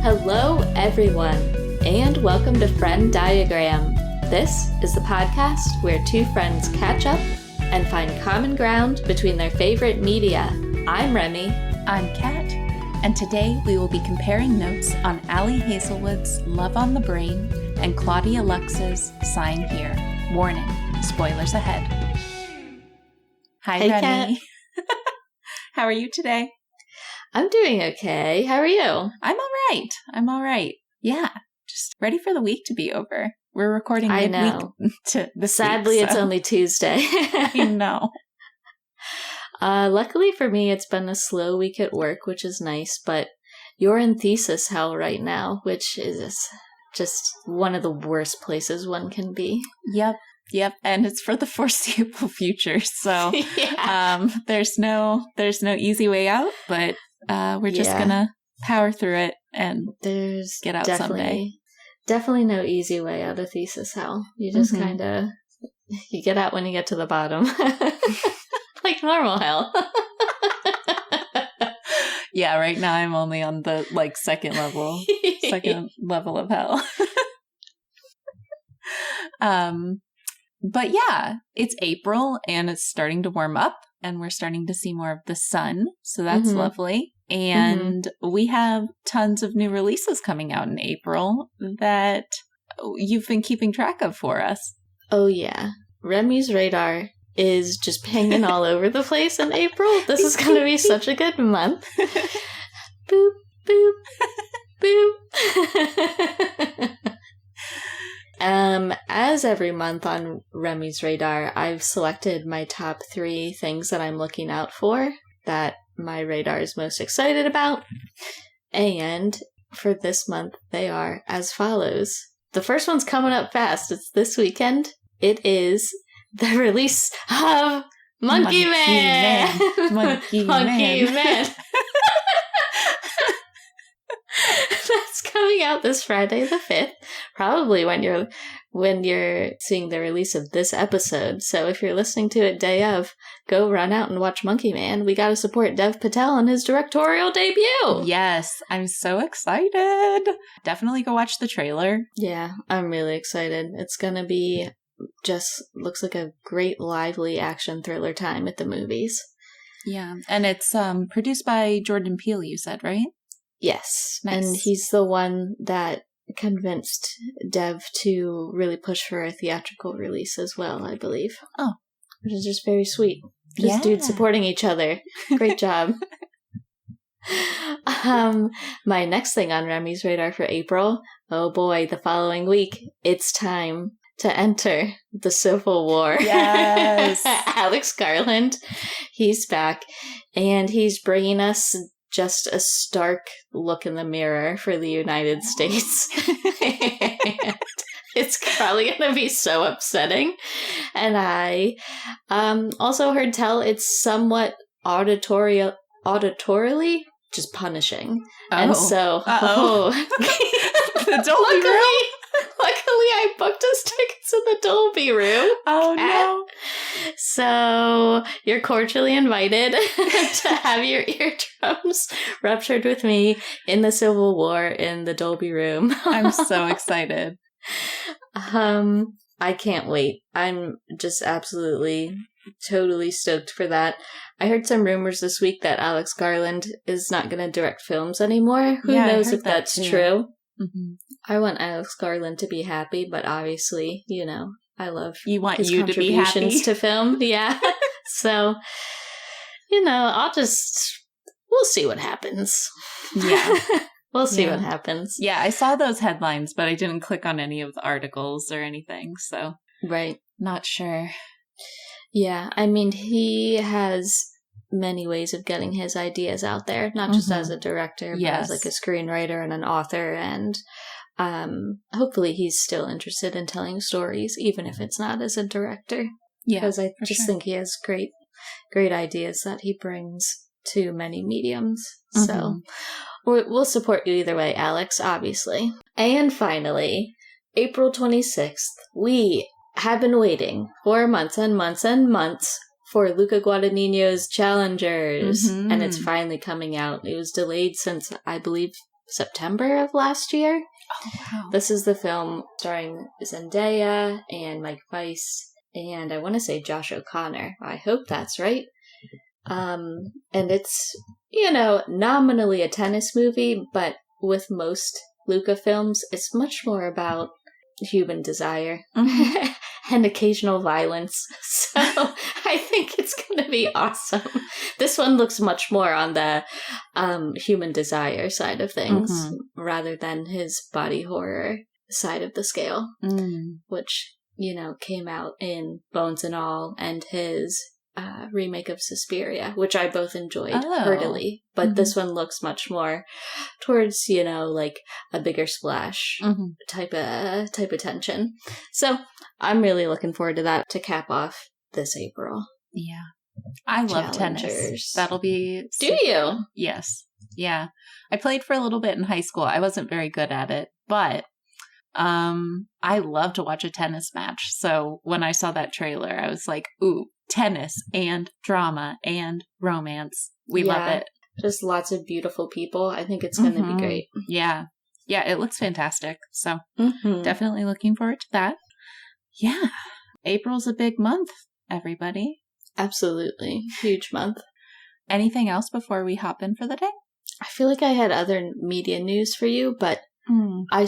Hello, everyone, and welcome to Friend Diagram. This is the podcast where two friends catch up and find common ground between their favorite media. I'm Remy. I'm Kat, and today we will be comparing notes on Allie Hazelwood's Love on the Brain and Claudia Lux's Sign Here. Warning, spoilers ahead. Hi, Hey, Remy. How are you today? I'm doing okay. How are you? I'm all right. Yeah, just ready for the week to be over. We're recording midweek to this Sadly, week, it's only Tuesday. I know. Luckily for me, it's been a slow week at work, which is nice, but you're in thesis hell right now, which is just one of the worst places one can be. Yep, and it's for the foreseeable future, so Yeah. There's no easy way out, but we're just gonna power through it and There's get out someday. Definitely no easy way out of thesis hell. You just kind of, you get out when you get to the bottom. Like normal hell. Yeah, right now I'm only on the second level of hell. But yeah, it's April and it's starting to warm up and we're starting to see more of the sun. So that's lovely. And we have tons of new releases coming out in April that you've been keeping track of for us. Oh yeah. Remy's radar is just pinging all over the place in April. This is going to be such a good month. Boop, boop, boop. As every month on Remy's radar, I've selected my top 3 things that I'm looking out for that my radar is most excited about. And for this month, they are as follows. The first one's coming up fast. It's this weekend. It is the release of Monkey Man. Monkey Man. That's coming out this Friday the 5th, probably when you're seeing the release of this episode. So if you're listening to it day of, go run out and watch Monkey Man. We got to support Dev Patel on his directorial debut. Yes, I'm so excited. Definitely go watch the trailer. Yeah, I'm really excited. It's going to be looks like a great lively action thriller time at the movies. Yeah, and it's produced by Jordan Peele, you said, right? Yes, nice. And he's the one that convinced Dev to really push for a theatrical release as well, I believe. Oh. Which is just very sweet. Just dudes supporting each other. Great job. My next thing on Remy's radar for April, oh boy, the following week, it's time to enter the Civil War. Yes. Alex Garland, he's back, and he's bringing us just a stark look in the mirror for the United States. It's probably going to be so upsetting. And I also heard tell it's somewhat auditorially just punishing. And so, the Dolby Room. Luckily, I booked us tickets in the Dolby Room. Oh, no. So, you're cordially invited to have your eardrums ruptured with me in the Civil War in the Dolby Room. I'm so excited. I can't wait. I'm just absolutely, totally stoked for that. I heard some rumors this week that Alex Garland is not going to direct films anymore. Who knows if that's true? Mm-hmm. I want Alex Garland to be happy, but obviously, I love his contributions to film. Yeah. So, we'll see what happens. Yeah. We'll see what happens. Yeah, I saw those headlines, but I didn't click on any of the articles or anything, so. Right. Not sure. Yeah, I mean, he has many ways of getting his ideas out there, not just as a director, but as like a screenwriter and an author, and hopefully he's still interested in telling stories, even if it's not as a director. Yeah, because I just think he has great ideas that he brings to many mediums. So we'll support you either way, Alex, obviously. And finally, April 26th, we have been waiting for months and months and months for Luca Guadagnino's Challengers, and it's finally coming out. It was delayed since, I believe, September of last year. Oh, wow. This is the film starring Zendaya and Mike Weiss, and I want to say Josh O'Connor. I hope that's right. And it's, nominally a tennis movie, but with most Luca films, it's much more about human desire and occasional violence. So I think it's going to be awesome. This one looks much more on the human desire side of things rather than his body horror side of the scale, which, came out in Bones and All and his remake of Suspiria, which I both enjoyed heartily. But this one looks much more towards, like a bigger splash type of tension. So I'm really looking forward to that to cap off this April. Yeah. I love tennis. That'll be... Do you? Yes. Yeah. I played for a little bit in high school. I wasn't very good at it, but I love to watch a tennis match. So when I saw that trailer, I was like, ooh, tennis and drama and romance. We love it. Just lots of beautiful people. I think it's going to be great. Yeah. Yeah, it looks fantastic. So definitely looking forward to that. Yeah. April's a big month, everybody. Absolutely. Huge month. Anything else before we hop in for the day? I feel like I had other media news for you, but I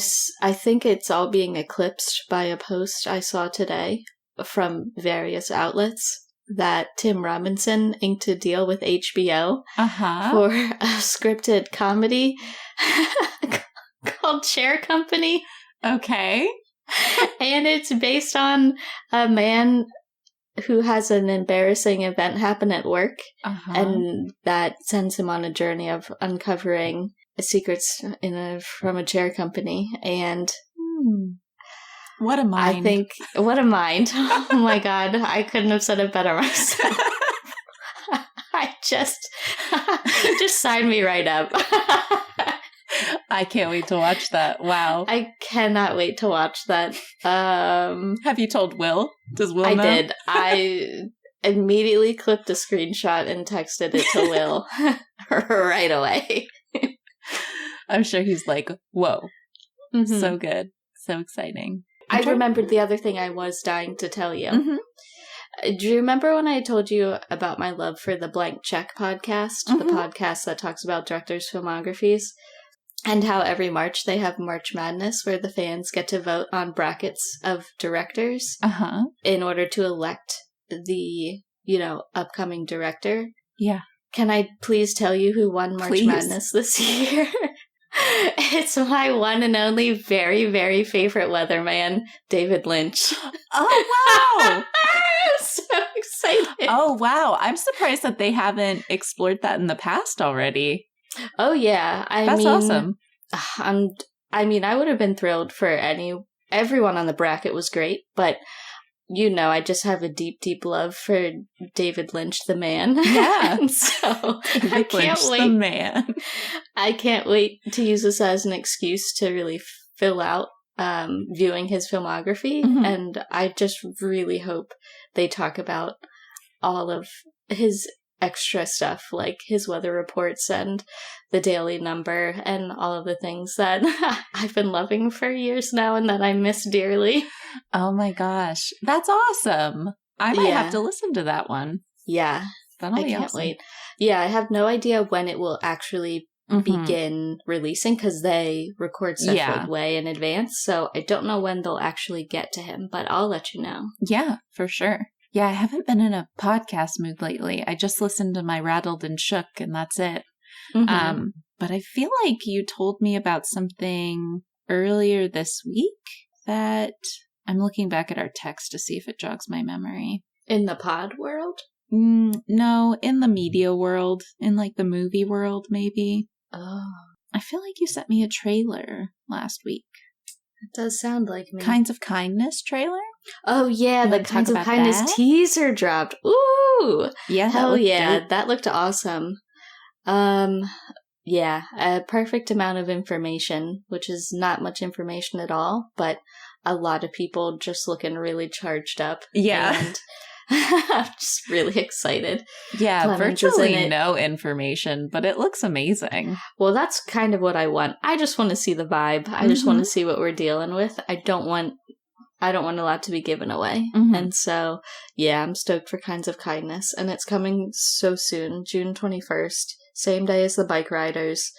think it's all being eclipsed by a post I saw today from various outlets that Tim Robinson inked a deal with HBO for a scripted comedy called Chair Company. Okay. And it's based on a man who has an embarrassing event happen at work, and that sends him on a journey of uncovering secrets from a chair company. And what a mind. I think, what a mind. Oh my God, I couldn't have said it better myself. I just signed me right up. I can't wait to watch that. Wow. I cannot wait to watch that. Have you told Will? Does Will know? I did. I immediately clipped a screenshot and texted it to Will right away. I'm sure he's like, whoa. So good. So exciting. I remembered the other thing I was dying to tell you. Do you remember when I told you about my love for the Blank Check podcast? The podcast that talks about directors' filmographies? And how every March they have March Madness where the fans get to vote on brackets of directors in order to elect the, upcoming director. Yeah. Can I please tell you who won March Madness this year? It's my one and only very, very favorite weatherman, David Lynch. Oh, wow. I'm so excited. Oh, wow. I'm surprised that they haven't explored that in the past already. Oh, yeah. That's awesome. I would have been thrilled for everyone on the bracket was great, but I just have a deep, deep love for David Lynch, the man. Yeah. And so I can't wait. The man. I can't wait to use this as an excuse to really fill out viewing his filmography. And I just really hope they talk about all of his extra stuff, like his weather reports and the Daily Number and all of the things that I've been loving for years now and that I miss dearly. Oh my gosh. That's awesome. I might have to listen to that one. Yeah. That'll be can't awesome. wait. Yeah, I have no idea when it will actually begin releasing because they record stuff like way in advance. So I don't know when they'll actually get to him, but I'll let you know. Yeah, for sure. Yeah, I haven't been in a podcast mood lately. I just listened to my Rattled and Shook, and that's it. But I feel like you told me about something earlier this week that I'm looking back at our text to see if it jogs my memory. In the pod world? No, in the media world. In like the movie world, maybe. Oh. I feel like you sent me a trailer last week. It does sound like me. Kinds of Kindness trailer? Oh, yeah, the Kinds of Kindness teaser dropped. Ooh! Yeah, hell yeah, dope. That looked awesome. Yeah, a perfect amount of information, which is not much information at all, but a lot of people just looking really charged up. Yeah. And I'm just really excited. Yeah, Clemens virtually no information, but it looks amazing. Well, that's kind of what I want. I just want to see the vibe. I just want to see what we're dealing with. I don't want a lot to be given away. And so, yeah, I'm stoked for Kinds of Kindness. And it's coming so soon, June 21st, same day as the bike riders.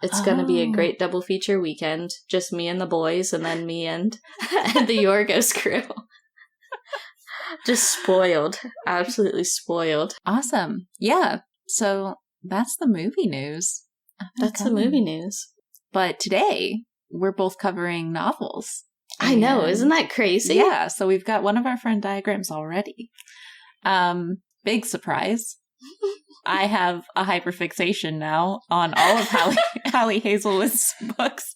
It's going to be a great double feature weekend. Just me and the boys, and then me and the Yorgos crew. Just spoiled. Absolutely spoiled. Awesome. Yeah. So that's the movie news. That's the movie news. But today, we're both covering novels. I know. Isn't that crazy? Yeah. So we've got one of our Venn diagrams already. Big surprise. I have a hyperfixation now on all of Hallie Hazelwood's books.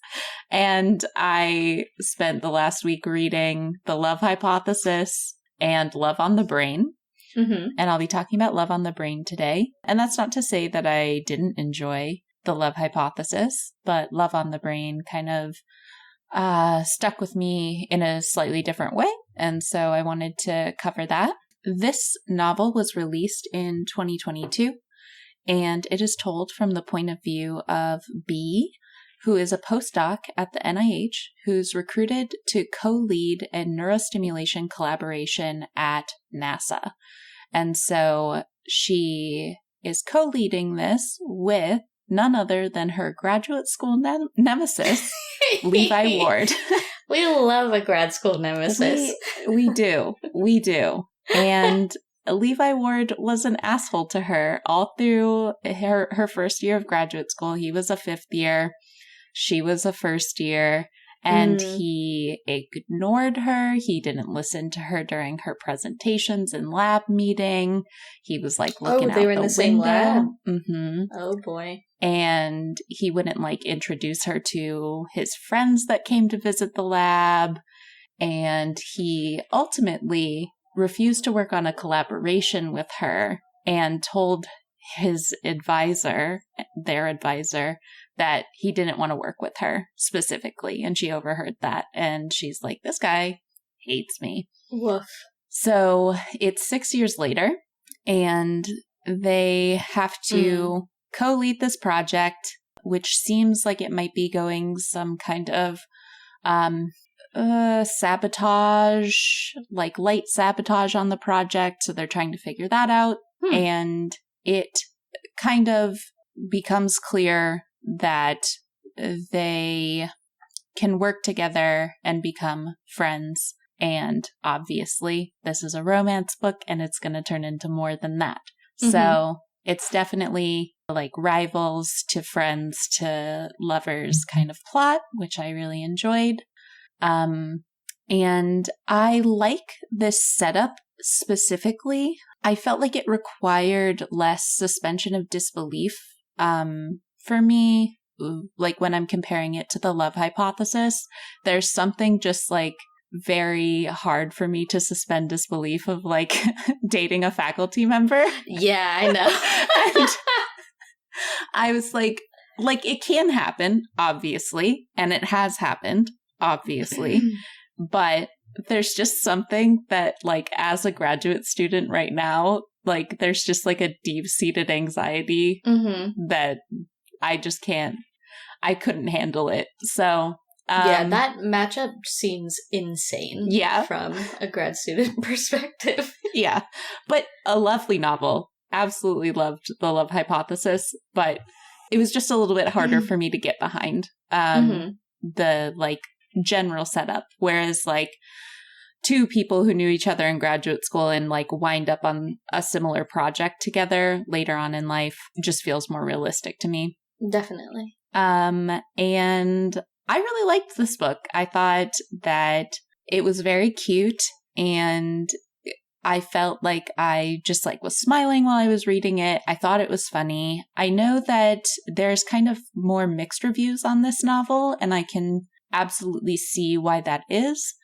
And I spent the last week reading The Love Hypothesis and Love on the Brain. And I'll be talking about Love on the Brain today. And that's not to say that I didn't enjoy The Love Hypothesis, but Love on the Brain kind of stuck with me in a slightly different way. And so I wanted to cover that. This novel was released in 2022, and it is told from the point of view of B, who is a postdoc at the NIH, who's recruited to co-lead a neurostimulation collaboration at NASA. And so she is co-leading this with none other than her graduate school nemesis, Levi Ward. We love a grad school nemesis. We do. We do. And Levi Ward was an asshole to her all through her first year of graduate school. He was a fifth year. She was a first year. And he ignored her. He didn't listen to her during her presentations and lab meeting. He was like looking out the window. Oh, they were in the same lab? Oh, boy. And he wouldn't like introduce her to his friends that came to visit the lab. And he ultimately refused to work on a collaboration with her and told his advisor, their advisor, that he didn't want to work with her specifically. And she overheard that. And she's like, this guy hates me. Woof. So it's 6 years later, and they have to co-lead this project, which seems like it might be going some kind of sabotage, like light sabotage on the project. So they're trying to figure that out. And it kind of becomes clear that they can work together and become friends. And obviously, this is a romance book, and it's going to turn into more than that. So it's definitely like rivals to friends to lovers kind of plot, which I really enjoyed. And I like this setup specifically. I felt like it required less suspension of disbelief. For me, like when I'm comparing it to The Love Hypothesis, there's something just like very hard for me to suspend disbelief of like dating a faculty member. Yeah, I know. And I was like it can happen, obviously, and it has happened, obviously, but there's just something that like as a graduate student right now, like there's just like a deep-seated anxiety that I just can't, I couldn't handle it. So, yeah, that matchup seems insane. Yeah. From a grad student perspective. Yeah. But a lovely novel. Absolutely loved The Love Hypothesis, but it was just a little bit harder for me to get behind the like general setup. Whereas like two people who knew each other in graduate school and like wind up on a similar project together later on in life just feels more realistic to me. Definitely. And I really liked this book. I thought that it was very cute, and I felt like I just like was smiling while I was reading it. I thought it was funny. I know that there's kind of more mixed reviews on this novel, and I can absolutely see why that is.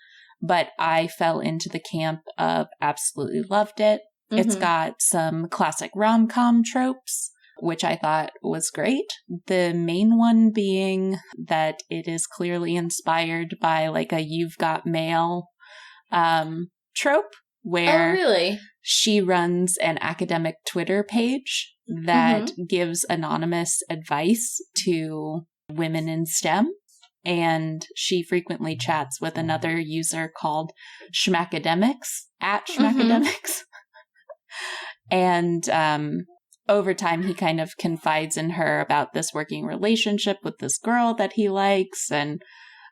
But I fell into the camp of absolutely loved it. It's got some classic rom-com tropes, which I thought was great. The main one being that it is clearly inspired by like a You've Got Mail trope, where really? She runs an academic Twitter page that gives anonymous advice to women in STEM. And she frequently chats with another user called Schmackademics, at Schmackademics. And over time, he kind of confides in her about this working relationship with this girl that he likes. And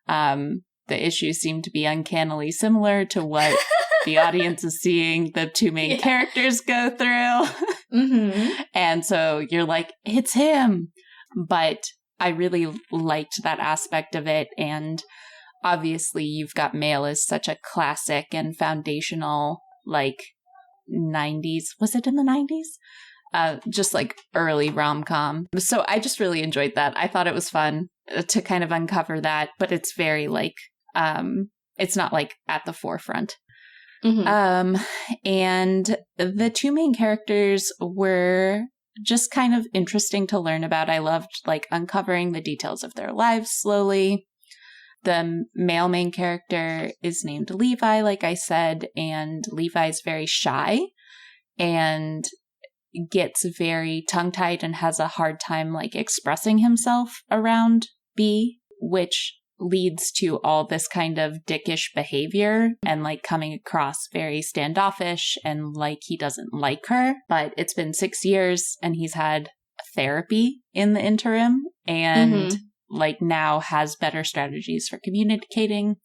the issues seem to be uncannily similar to what the audience is seeing the two main characters go through. And so you're like, it's him. But I really liked that aspect of it. And obviously, You've Got Mail is such a classic and foundational, like, 90s. Was it in the 90s? Just like early rom-com. So I just really enjoyed that. I thought it was fun to kind of uncover that, but it's very like, it's not like at the forefront. And the two main characters were just kind of interesting to learn about. I loved like uncovering the details of their lives slowly. The male main character is named Levi, like I said, and Levi is very shy and gets very tongue-tied and has a hard time like expressing himself around B, which leads to all this kind of dickish behavior and like coming across very standoffish and like he doesn't like her. But it's been 6 years and he's had therapy in the interim and like now has better strategies for communicating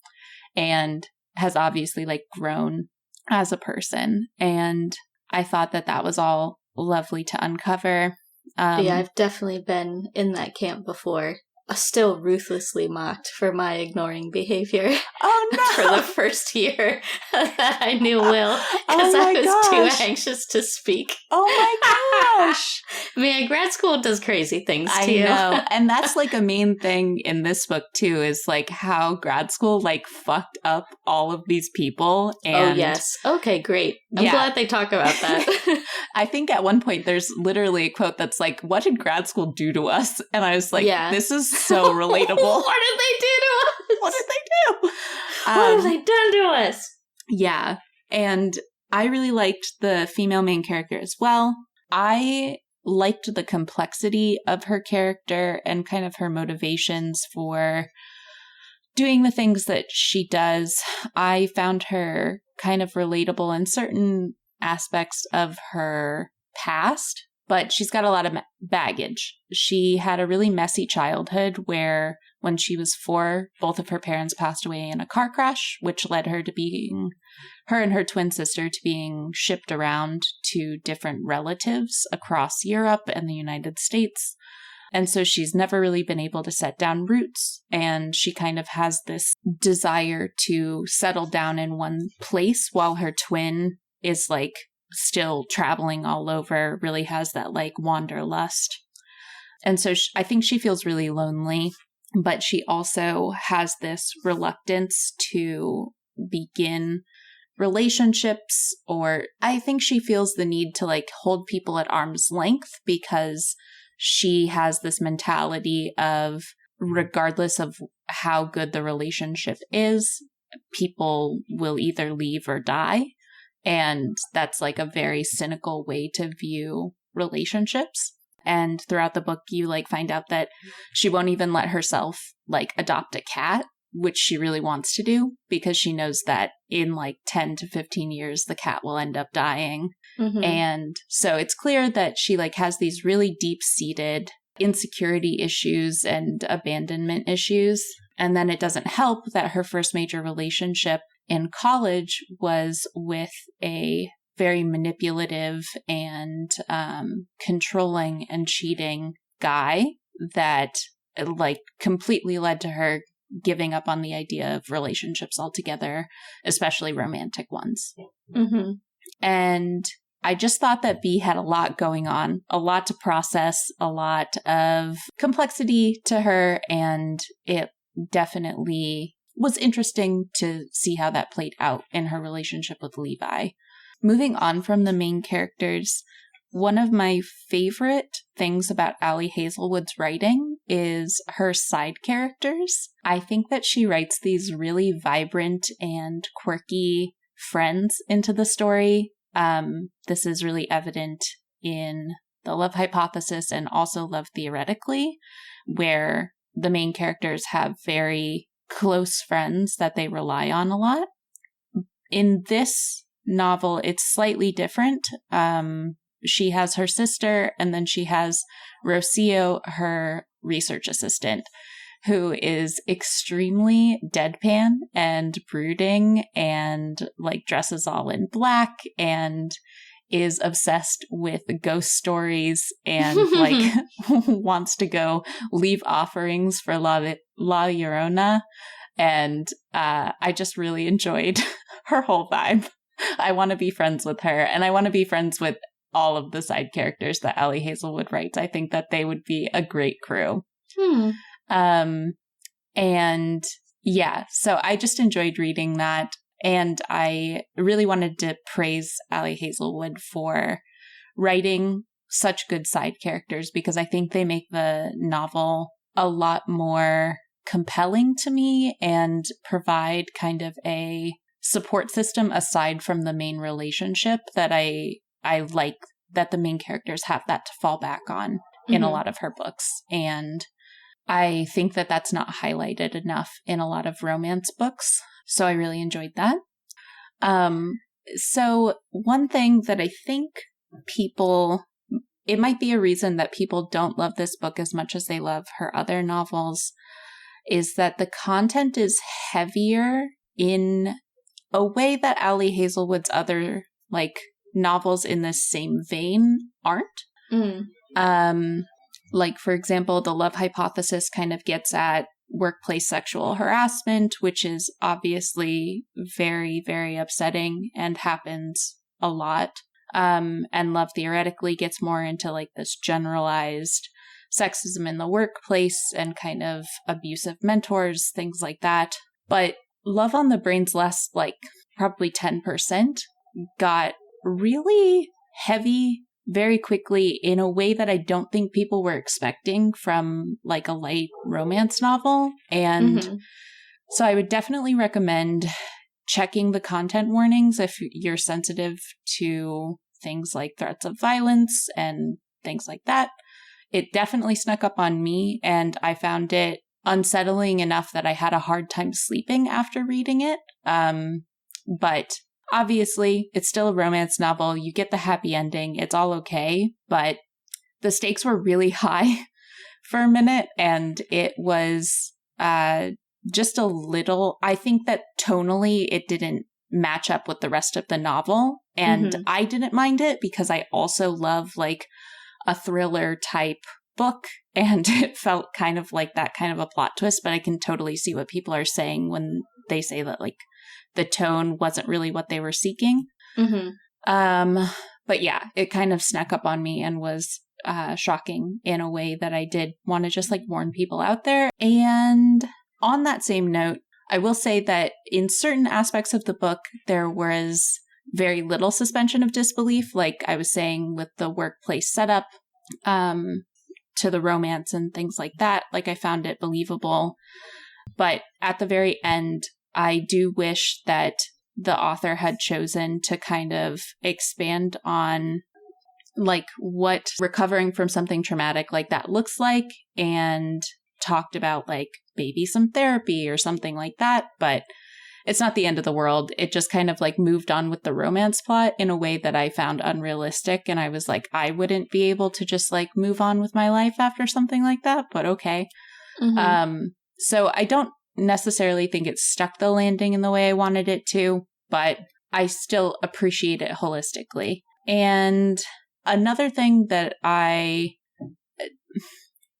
and has obviously like grown as a person. And I thought that that was all lovely to uncover. Yeah, I've definitely been in that camp before. Still ruthlessly mocked for my ignoring behavior. Oh no! For the first year that I knew Will, because I was too anxious to speak. Oh my gosh! Man, grad school does crazy things to you. I know, and that's like a main thing in this book too, is like how grad school like fucked up all of these people. And yes. Okay, great. I'm glad they talk about that. I think at one point there's literally a quote that's like, "What did grad school do to us?" And I was like, "This is so relatable." What did they do to us? What did they do? What have they done to us? Yeah. And I really liked the female main character as well. I liked the complexity of her character and kind of her motivations for doing the things that she does. I found her kind of relatable in certain aspects of her past, but she's got a lot of baggage. She had a really messy childhood where when she was 4, both of her parents passed away in a car crash, which led her to being, her and her twin sister to being shipped around to different relatives across Europe and the United States. And so she's never really been able to set down roots. And she kind of has this desire to settle down in one place while her twin is like still traveling all over, really has that like wanderlust. And so I think she feels really lonely, but she also has this reluctance to begin relationships, or I think she feels the need to like hold people at arm's length because she has this mentality of regardless of how good the relationship is, people will either leave or die. And that's like a very cynical way to view relationships. And throughout the book, you like find out that she won't even let herself like adopt a cat, which she really wants to do because she knows that in like 10 to 15 years, the cat will end up dying. And so it's clear that she like has these really deep-seated insecurity issues and abandonment issues. And then it doesn't help that her first major relationship in college was with a very manipulative and controlling and cheating guy that like completely led to her giving up on the idea of relationships altogether, especially romantic ones. And I just thought that B had a lot going on, a lot to process, a lot of complexity to her, and it definitely was interesting to see how that played out in her relationship with Levi. Moving on from the main characters, one of my favorite things about Ali Hazelwood's writing is her side characters. I think that she writes these really vibrant and quirky friends into the story. This is really evident in The Love Hypothesis and also Love Theoretically, where the main characters have very close friends that they rely on a lot. In this novel, it's slightly different. She has her sister, and then she has Rocio, her research assistant, who is extremely deadpan and brooding and like dresses all in black and is obsessed with ghost stories and like wants to go leave offerings for La Llorona. And I just really enjoyed her whole vibe. I want to be friends with her, and I want to be friends with all of the side characters that Ali Hazelwood writes. I think that they would be a great crew. And yeah, so I just enjoyed reading that. And I really wanted to praise Ali Hazelwood for writing such good side characters, because I think they make the novel a lot more compelling to me and provide kind of a support system aside from the main relationship that I like that the main characters have that to fall back on in a lot of her books. And I think that that's not highlighted enough in a lot of romance books. So I really enjoyed that. So one thing that I think it might be a reason that people don't love this book as much as they love her other novels, is that the content is heavier in a way that Ali Hazelwood's other like novels in this same vein aren't. Like, for example, The Love Hypothesis kind of gets at workplace sexual harassment, which is obviously very, very upsetting and happens a lot. And Love Theoretically gets more into like this generalized sexism in the workplace and kind of abusive mentors, things like that. But Love on the Brain's last like probably 10% got really heavy very quickly in a way that I don't think people were expecting from like a light romance novel. And so I would definitely recommend checking the content warnings if you're sensitive to things like threats of violence and things like that. It definitely snuck up on me, and I found it unsettling enough that I had a hard time sleeping after reading it. But obviously, it's still a romance novel. You get the happy ending. It's all okay. But the stakes were really high for a minute. And it was just a little, I think that tonally it didn't match up with the rest of the novel. And I didn't mind it because I also love like a thriller type book. And it felt kind of like that kind of a plot twist. But I can totally see what people are saying when they say that like the tone wasn't really what they were seeking. But yeah, it kind of snuck up on me and was shocking in a way that I did want to just like warn people out there. And on that same note, I will say that in certain aspects of the book, there was very little suspension of disbelief, like I was saying with the workplace setup to the romance and things like that. Like I found it believable. But at the very end, I do wish that the author had chosen to kind of expand on like what recovering from something traumatic like that looks like, and talked about like maybe some therapy or something like that. But it's not the end of the world. It just kind of like moved on with the romance plot in a way that I found unrealistic. And I was like, I wouldn't be able to just like move on with my life after something like that, but okay. So I don't necessarily think it stuck the landing in the way I wanted it to, but I still appreciate it holistically. And another thing that I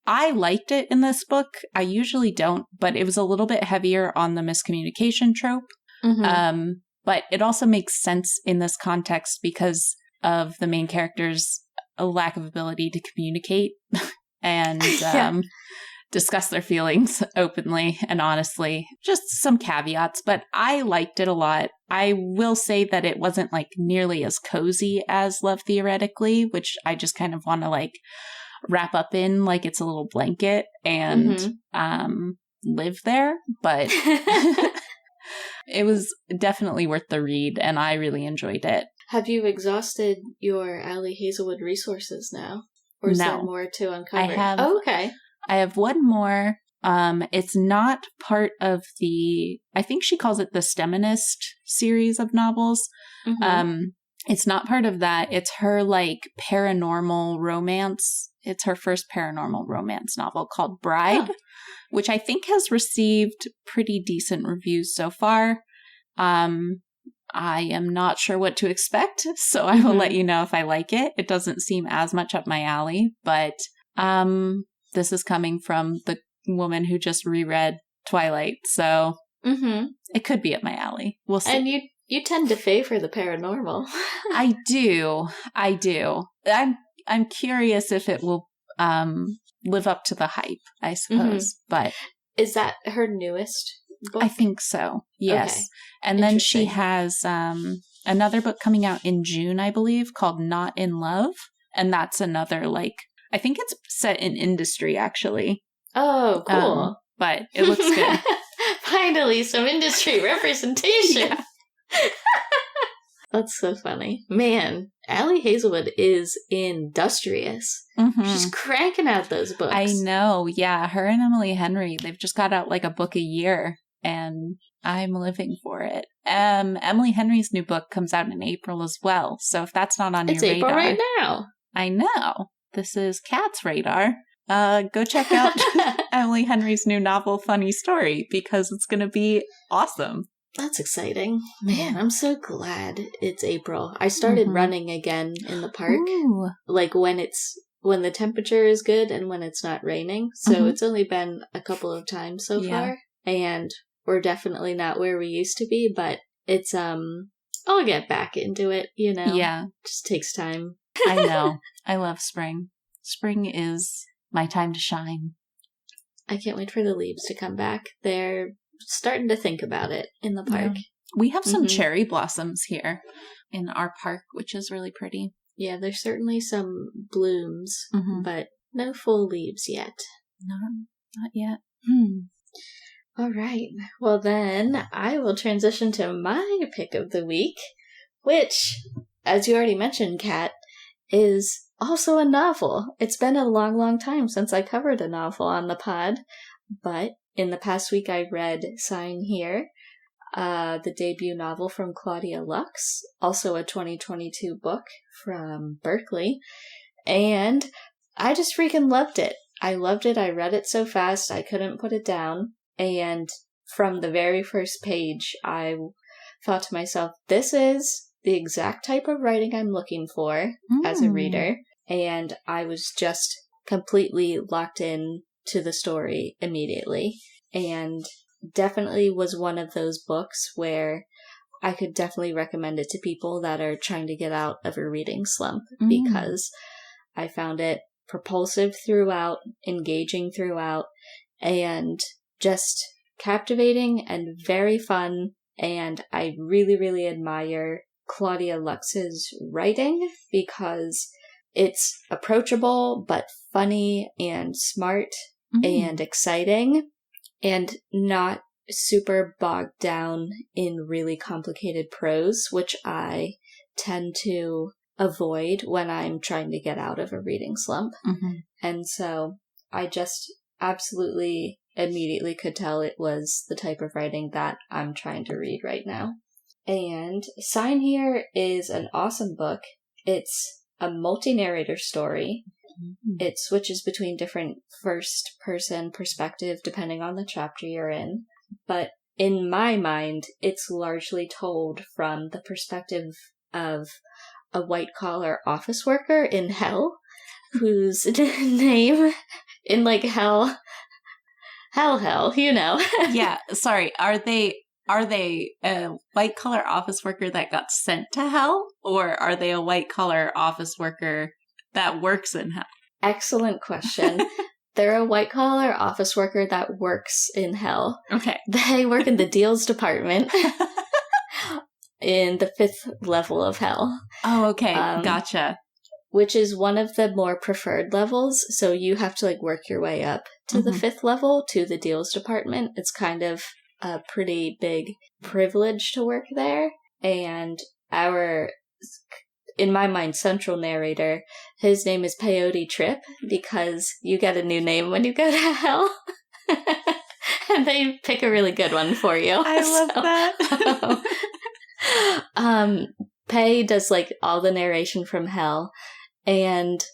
liked it in this book. I usually don't, but it was a little bit heavier on the miscommunication trope. But it also makes sense in this context because of the main character's lack of ability to communicate and discuss their feelings openly and honestly. Just some caveats, but I liked it a lot. I will say that it wasn't like nearly as cozy as Love Theoretically, which I just kind of want to like wrap up in like it's a little blanket and live there. But it was definitely worth the read, and I really enjoyed it. Have you exhausted your Allie Hazelwood resources now? Or is there more to uncover? Okay. I have one more. It's not part of I think she calls it the STEMinist series of novels. Mm-hmm. It's not part of that. It's her paranormal romance. It's her first paranormal romance novel called Bride, which I think has received pretty decent reviews so far. I am not sure what to expect, so I will let you know if I like it. It doesn't seem as much up my alley, but this is coming from the woman who just reread Twilight, so it could be up my alley. We'll see. And you tend to favor the paranormal. I do. I'm curious if it will live up to the hype, I suppose. But is that her newest book? I think so. Yes. Okay. And then she has another book coming out in June, I believe, called Not in Love, and that's another I think it's set in industry actually. Oh, cool. But it looks good. Finally, some industry representation. Yeah. That's so funny. Man, Allie Hazelwood is industrious. Mm-hmm. She's cranking out those books. I know. Yeah. Her and Emily Henry, they've just got out a book a year, and I'm living for it. Emily Henry's new book comes out in April as well. So if that's not on your radar. It's April right now. I know. This is Kat's radar. Go check out Emily Henry's new novel, Funny Story, because it's going to be awesome. That's exciting. Man, I'm so glad it's April. I started running again in the park. Ooh. When the temperature is good and when it's not raining. So it's only been a couple of times so far. And we're definitely not where we used to be, but it's, I'll get back into it, Yeah. It just takes time. I know. I love spring. Spring is my time to shine. I can't wait for the leaves to come back. They're starting to think about it in the park. Yeah. We have some cherry blossoms here in our park, which is really pretty. Yeah, there's certainly some blooms, but no full leaves yet. No, not yet. All right. Well, then I will transition to my pick of the week, which, as you already mentioned, Kat, is also a novel. It's been a long, long time since I covered a novel on the pod, but in the past week I read Sign Here, the debut novel from Claudia Lux, also a 2022 book from Berkeley, and I just freaking loved it. I loved it. I read it so fast I couldn't put it down, and from the very first page I thought to myself, this is the exact type of writing I'm looking for as a reader, and I was just completely locked in to the story immediately, and definitely was one of those books where I could definitely recommend it to people that are trying to get out of a reading slump, because I found it propulsive throughout, engaging throughout, and just captivating and very fun, and I really, really admire Claudia Lux's writing because it's approachable but funny and smart and exciting and not super bogged down in really complicated prose, which I tend to avoid when I'm trying to get out of a reading slump. And so I just absolutely immediately could tell it was the type of writing that I'm trying to read right now. And Sign Here is an awesome book. It's a multi-narrator story. It switches between different first-person perspective depending on the chapter you're in. But in my mind, it's largely told from the perspective of a white-collar office worker in hell, whose name in hell, Yeah, sorry. Are they a white-collar office worker that got sent to hell, or are they a white-collar office worker that works in hell? Excellent question. They're a white-collar office worker that works in hell. Okay. They work in the deals department in the 5th level of hell. Oh, okay. Gotcha. Which is one of the more preferred levels, so you have to work your way up to the 5th level, to the deals department. It's kind of a pretty big privilege to work there. And our, in my mind, central narrator, his name is Peyote Trip, because you get a new name when you go to hell. And they pick a really good one for you. I love that. Pei does like all the narration from hell, and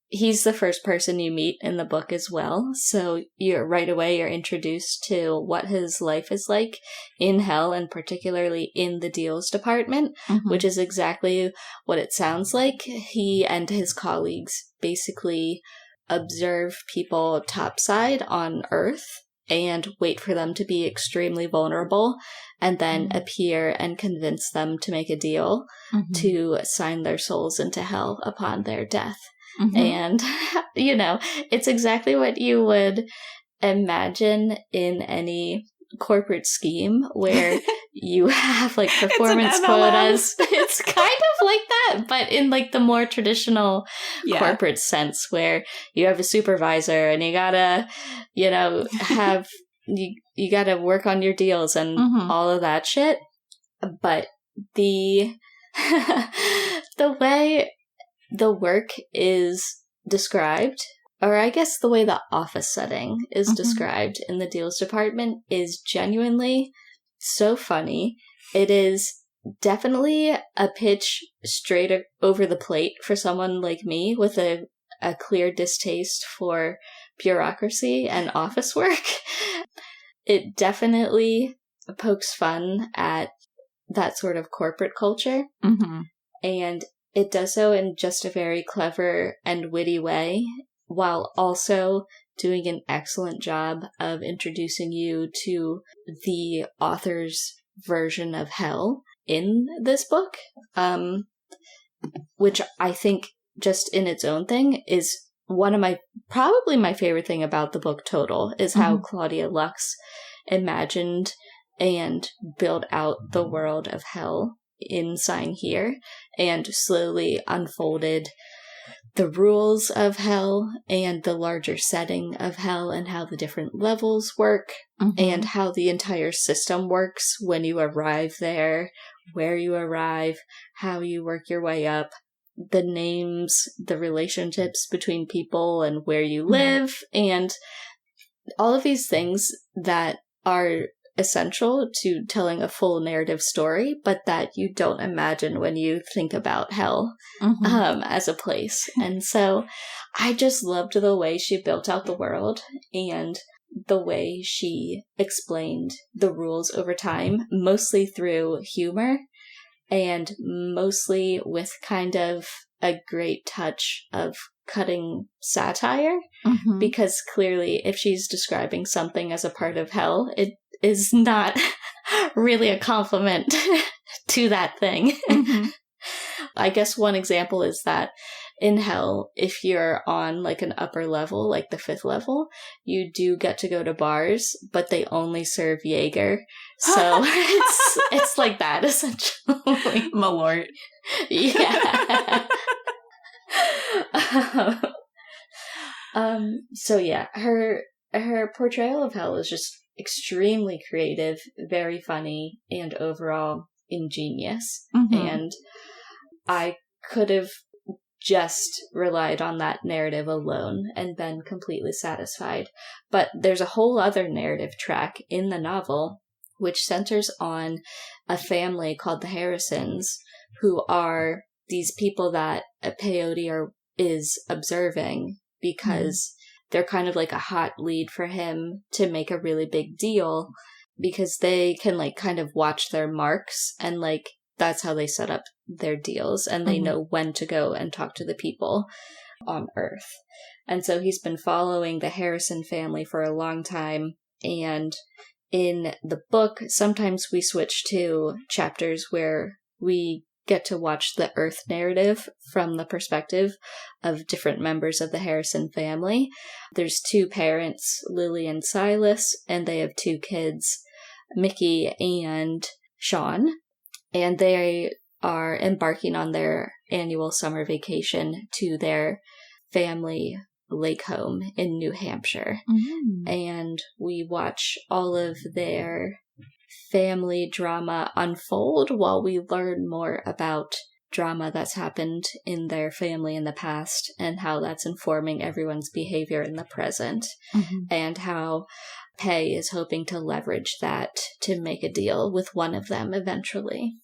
he's the first person you meet in the book as well. So you're introduced to what his life is like in hell, and particularly in the deals department, which is exactly what it sounds like. He and his colleagues basically observe people topside on Earth and wait for them to be extremely vulnerable, and then appear and convince them to make a deal to sign their souls into hell upon their death. And, you know, it's exactly what you would imagine in any corporate scheme where you have like performance quotas. It's kind of like that, but in like the more traditional corporate sense, where you have a supervisor and you gotta, you know, have you gotta work on your deals and all of that shit. But the the way the work is described, or I guess the way the office setting is described in the deals department, is genuinely so funny. It is definitely a pitch straight over the plate for someone like me with a clear distaste for bureaucracy and office work. It definitely pokes fun at that sort of corporate culture. And it does so in just a very clever and witty way, while also doing an excellent job of introducing you to the author's version of hell in this book, which I think just in its own thing is one of probably my favorite thing about the book total, is how Claudia Lux imagined and built out the world of hell in Sign Here, and slowly unfolded the rules of hell and the larger setting of hell, and how the different levels work, and how the entire system works when you arrive there, where you arrive, how you work your way up, the names, the relationships between people, and where you live, and all of these things that are essential to telling a full narrative story, but that you don't imagine when you think about hell as a place. And so I just loved the way she built out the world, and the way she explained the rules over time, mostly through humor, and mostly with kind of a great touch of cutting satire, because clearly if she's describing something as a part of hell, it is not really a compliment to that thing. I guess one example is that in hell, if you're on like an upper level, like the 5th level, you do get to go to bars, but they only serve Jaeger. So it's like that, essentially. Malort. Yeah. So yeah, her portrayal of hell is just extremely creative, very funny, and overall ingenious. And I could have just relied on that narrative alone and been completely satisfied. But there's a whole other narrative track in the novel which centers on a family called the Harrisons, who are these people that Peyote is observing, because they're kind of like a hot lead for him to make a really big deal, because they can like kind of watch their marks, and like that's how they set up their deals, and they know when to go and talk to the people on Earth. And so he's been following the Harrison family for a long time, and in the book, sometimes we switch to chapters where we get to watch the Earth narrative from the perspective of different members of the Harrison family. There's 2 parents, Lily and Silas, and they have 2 kids, Mickey and Sean, and they are embarking on their annual summer vacation to their family lake home in New Hampshire. And we watch all of their family drama unfold while we learn more about drama that's happened in their family in the past and how that's informing everyone's behavior in the present, and how Pei is hoping to leverage that to make a deal with one of them eventually.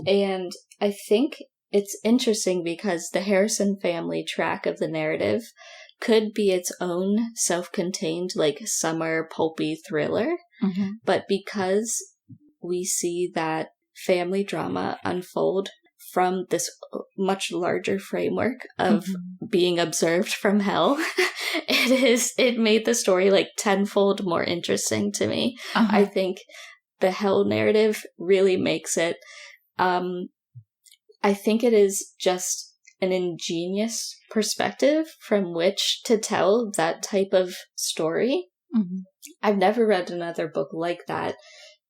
And I think it's interesting because the Harrison family track of the narrative could be its own self-contained, like, summer pulpy thriller, but because we see that family drama unfold from this much larger framework of being observed from hell, it made the story like tenfold more interesting to me. I think the hell narrative really makes it. I think it is just an ingenious perspective from which to tell that type of story. I've never read another book like that,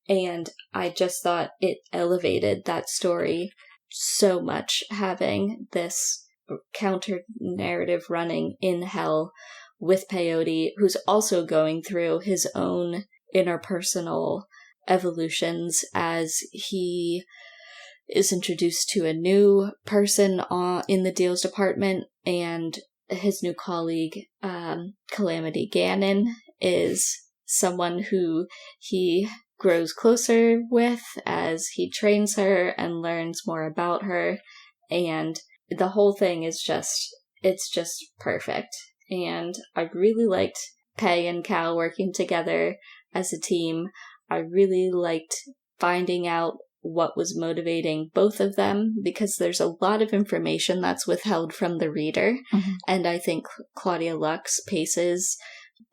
and I just thought it elevated that story so much, having this counter narrative running in hell with Peyote, who's also going through his own interpersonal evolutions as he is introduced to a new person in the deals department, and his new colleague, Calamity Gannon, is someone who he grows closer with as he trains her and learns more about her, and the whole thing is it's just perfect. And I really liked Pei and Cal working together as a team. I really liked finding out what was motivating both of them, because there's a lot of information that's withheld from the reader, and I think Claudia Lux paces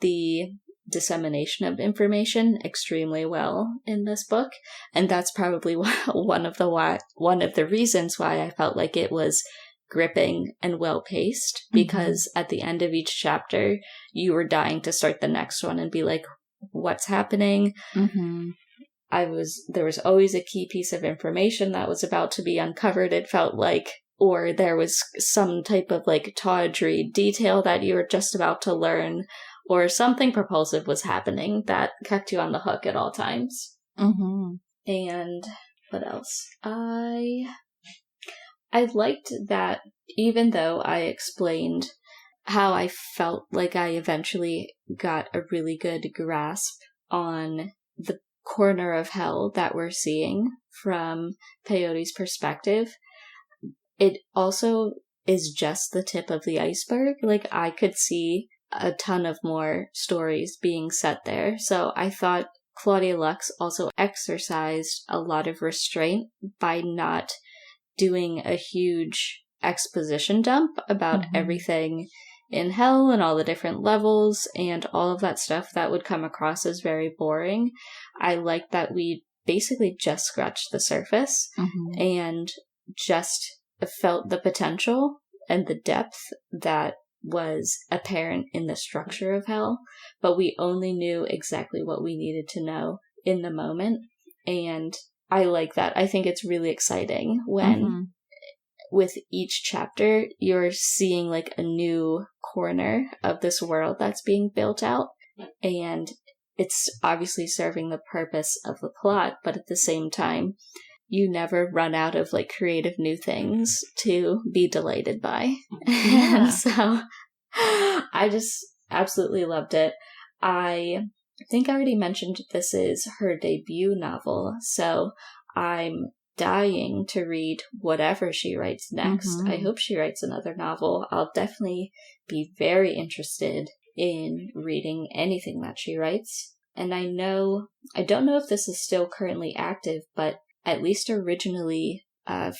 the dissemination of information extremely well in this book, and that's probably one of the reasons why I felt like it was gripping and well paced, because at the end of each chapter you were dying to start the next one and be like, what's happening? There was always a key piece of information that was about to be uncovered, it felt like, or there was some type of like tawdry detail that you were just about to learn, or something propulsive was happening that kept you on the hook at all times. And what else? I liked that even though I explained how I felt like I eventually got a really good grasp on the corner of hell that we're seeing from Peyote's perspective, it also is just the tip of the iceberg. Like, I could see a ton of more stories being set there. So I thought Claudia Lux also exercised a lot of restraint by not doing a huge exposition dump about everything in hell and all the different levels and all of that stuff that would come across as very boring. I like that we basically just scratched the surface and just felt the potential and the depth that was apparent in the structure of hell, but we only knew exactly what we needed to know in the moment. And I like that. I think it's really exciting when with each chapter you're seeing like a new corner of this world that's being built out, and it's obviously serving the purpose of the plot, but at the same time you never run out of like creative new things to be delighted by. And so I just absolutely loved it. I think I already mentioned this is her debut novel, so I'm dying to read whatever she writes next. I hope she writes another novel. I'll definitely be very interested in reading anything that she writes. And I don't know if this is still currently active, but at least originally,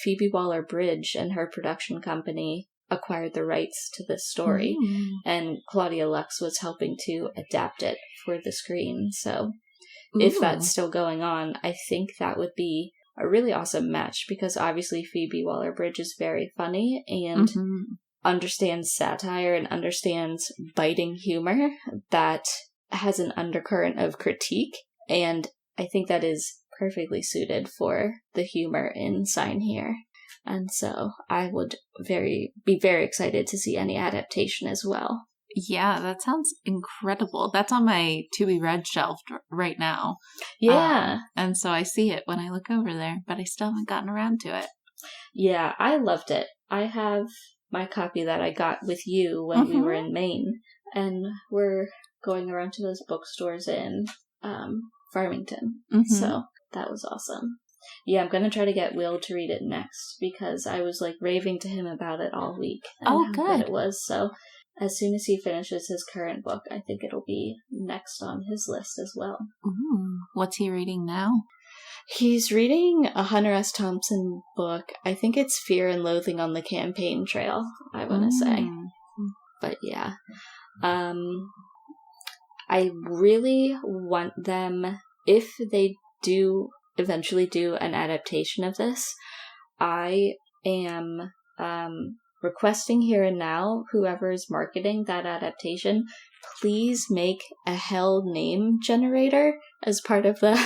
Phoebe Waller-Bridge and her production company acquired the rights to this story, and Claudia Lux was helping to adapt it for the screen. So if that's still going on, I think that would be a really awesome match, because obviously Phoebe Waller-Bridge is very funny and understands satire and understands biting humor that has an undercurrent of critique, and I think that is perfectly suited for the humor in Sign Here. And so I would be very excited to see any adaptation as well. Yeah, that sounds incredible. That's on my to be read shelf right now. Yeah. And so I see it when I look over there, but I still haven't gotten around to it. Yeah, I loved it. I have my copy that I got with you when we were in Maine, and we're going around to those bookstores in Farmington. So that was awesome. Yeah, I'm going to try to get Will to read it next, because I was like raving to him about it all week. And how good it was. So as soon as he finishes his current book, I think it'll be next on his list as well. Ooh, what's he reading now? He's reading a Hunter S. Thompson book. I think it's Fear and Loathing on the Campaign Trail, I want to say. But yeah. I really want them, if they do eventually do an adaptation of this, I am requesting here and now, whoever is marketing that adaptation, please make a hell name generator as part of the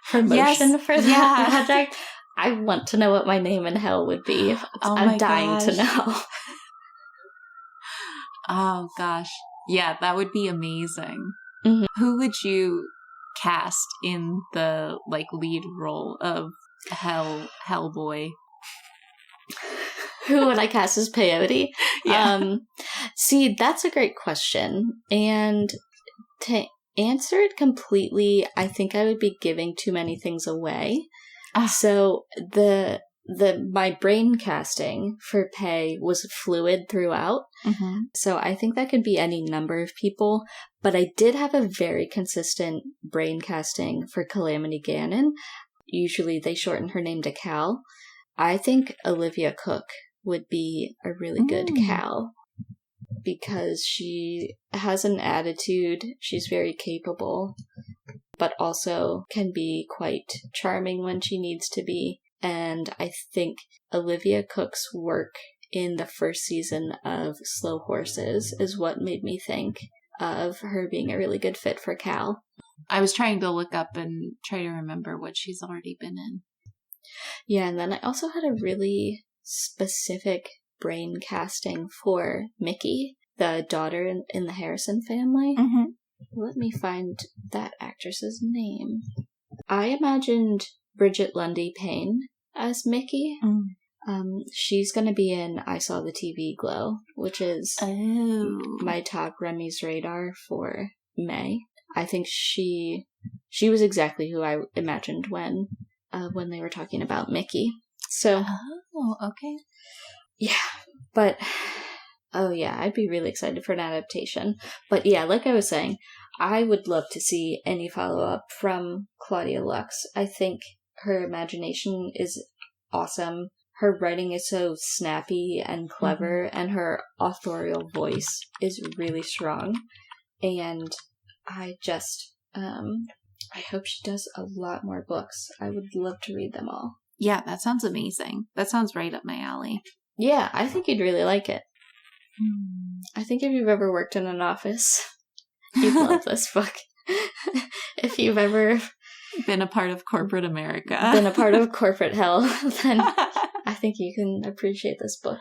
promotion for that project. I want to know what my name in hell would be. I'm dying to know. Oh gosh. Yeah, that would be amazing. Who would you cast in the lead role of Hellboy? Who would I cast as Peyote? Yeah. See, that's a great question. And to answer it completely, I think I would be giving too many things away. So my brain casting for Pei was fluid throughout. So I think that could be any number of people. But I did have a very consistent brain casting for Calamity Ganon. Usually they shorten her name to Cal. I think Olivia Cook would be a really good Cal, because she has an attitude, she's very capable, but also can be quite charming when she needs to be. And I think Olivia Cook's work in the first season of Slow Horses is what made me think of her being a really good fit for Cal. I was trying to look up and try to remember what she's already been in. Yeah, and then I also had a really specific brain casting for Mickey, the daughter in the Harrison family. Let me find that actress's name. I imagined Bridget Lundy Payne as Mickey. She's going to be in I Saw the TV Glow, which is my top Remy's radar for May. I think she was exactly who I imagined when they were talking about Mickey. So, okay. Yeah, but, I'd be really excited for an adaptation. But yeah, like I was saying, I would love to see any follow-up from Claudia Lux. I think her imagination is awesome. Her writing is so snappy and clever, and her authorial voice is really strong. And I just, I hope she does a lot more books. I would love to read them all. Yeah, that sounds amazing. That sounds right up my alley. Yeah, I think you'd really like it. I think if you've ever worked in an office, you'd love this book. If you've ever been a part of corporate America, been a part of corporate hell, then I think you can appreciate this book.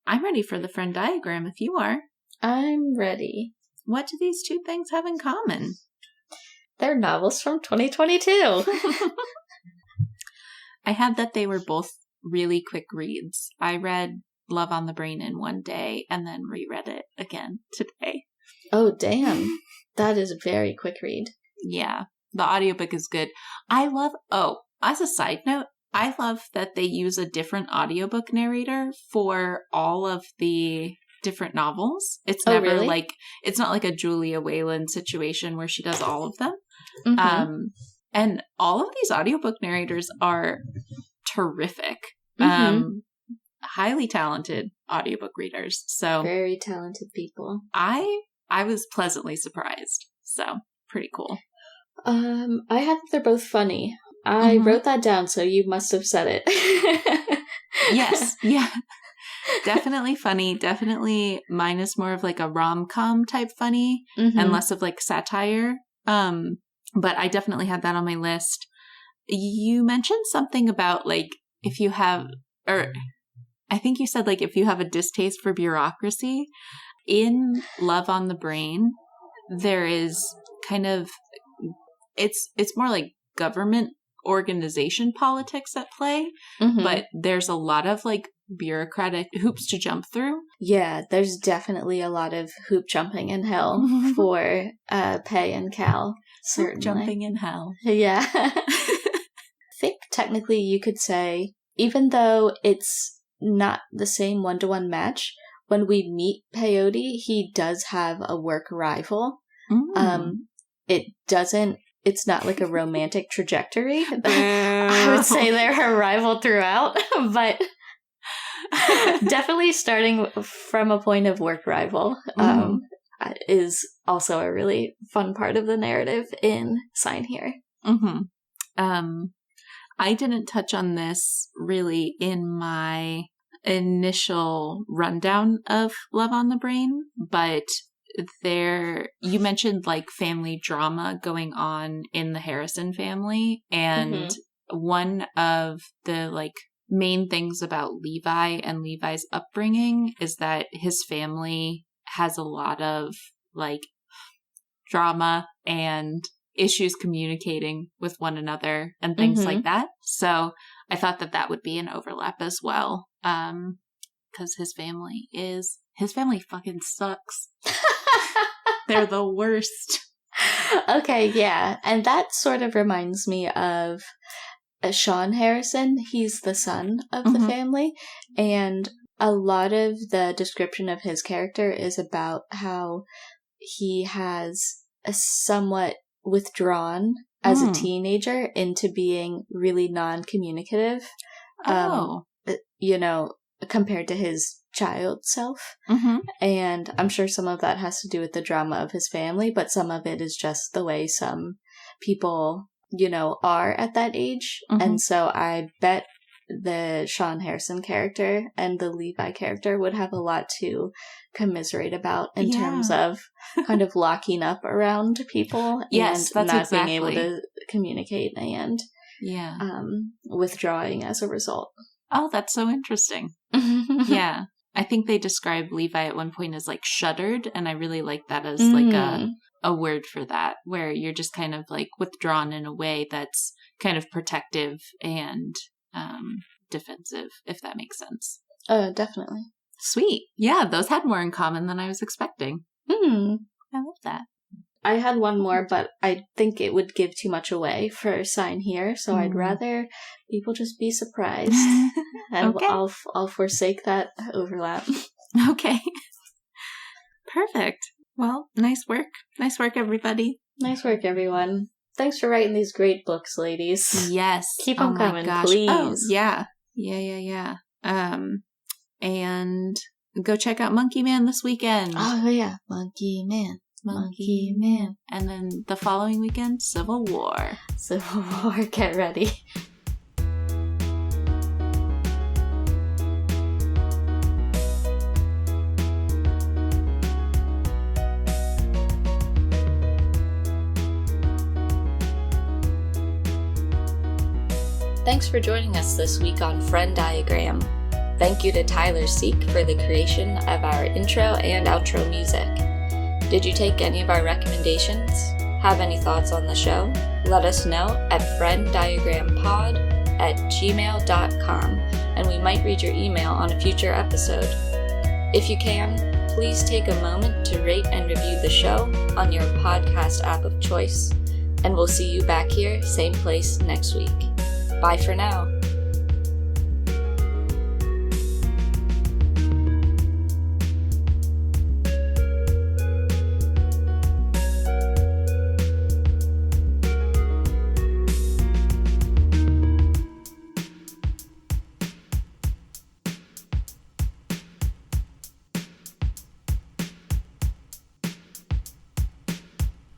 I'm ready for the Venn diagram if you are. I'm ready. What do these two things have in common? They're novels from 2022. I had that they were both really quick reads. I read Love on the Brain in one day and then reread it again today. Oh, damn. That is a very quick read. Yeah. The audiobook is good. As a side note, I love that they use a different audiobook narrator for all of the different novels. It's never really? It's not like a Julia Wayland situation where she does all of them. And all of these audiobook narrators are terrific. Highly talented audiobook readers. So very talented people. I was pleasantly surprised. So pretty cool. I had that they're both funny. I wrote that down, so you must have said it. Yes. Yeah. Definitely funny. Definitely mine is more of like a rom-com type funny and less of like satire. But I definitely had that on my list. You mentioned something about like if you have or I think you said like if you have a distaste for bureaucracy, in Love on the Brain, there is kind of, it's more like government organization politics at play, but there's a lot of like bureaucratic hoops to jump through. Yeah, there's definitely a lot of hoop jumping in hell for Pei and Cal. Certainly. Hoop jumping in hell. Yeah. I think technically you could say, even though it's not the same one-to-one match, when we meet Peyote, he does have a work rival. It's not like a romantic trajectory. I would say they're a rival throughout, but definitely starting from a point of work rival is also a really fun part of the narrative in Sign Here. I didn't touch on this really in my initial rundown of Love on the Brain, but you mentioned like family drama going on in the Harrison family, and one of the like main things about Levi and Levi's upbringing is that his family has a lot of like drama and issues communicating with one another and things like that. So I thought that would be an overlap as well. Because his family fucking sucks. They're the worst. Okay, yeah. And that sort of reminds me of Sean Harrison. He's the son of the family. And a lot of the description of his character is about how he has a somewhat withdrawn as a teenager into being really non-communicative. Compared to his child self. And I'm sure some of that has to do with the drama of his family, but some of it is just the way some people, are at that age. And so I bet the Sean Harrison character and the Levi character would have a lot to commiserate about in terms of kind of locking up around people and not being able to communicate and withdrawing as a result. Oh, that's so interesting. Yeah. I think they described Levi at one point as like shuttered, and I really like that as like a word for that, where you're just kind of like withdrawn in a way that's kind of protective and defensive, if that makes sense. Definitely. Sweet. Yeah, those had more in common than I was expecting. I love that. I had one more, but I think it would give too much away for Sign Here, so I'd rather people just be surprised. And I'll forsake that overlap. Okay. Perfect. Well, nice work. Nice work, everybody. Nice work, everyone. Thanks for writing these great books, ladies. Yes. Keep them coming, please. Oh, yeah. Yeah. And go check out Monkey Man this weekend. Oh, yeah. Monkey Man. And then the following weekend, Civil War. Get ready. Thanks for joining us this week on Friend Diagram. Thank you to Tyler Seek for the creation of our intro and outro music. Did you take any of our recommendations? Have any thoughts on the show? Let us know at frienddiagrampod@gmail.com, and we might read your email on a future episode. If you can, please take a moment to rate and review the show on your podcast app of choice, and we'll see you back here, same place next week. Bye for now.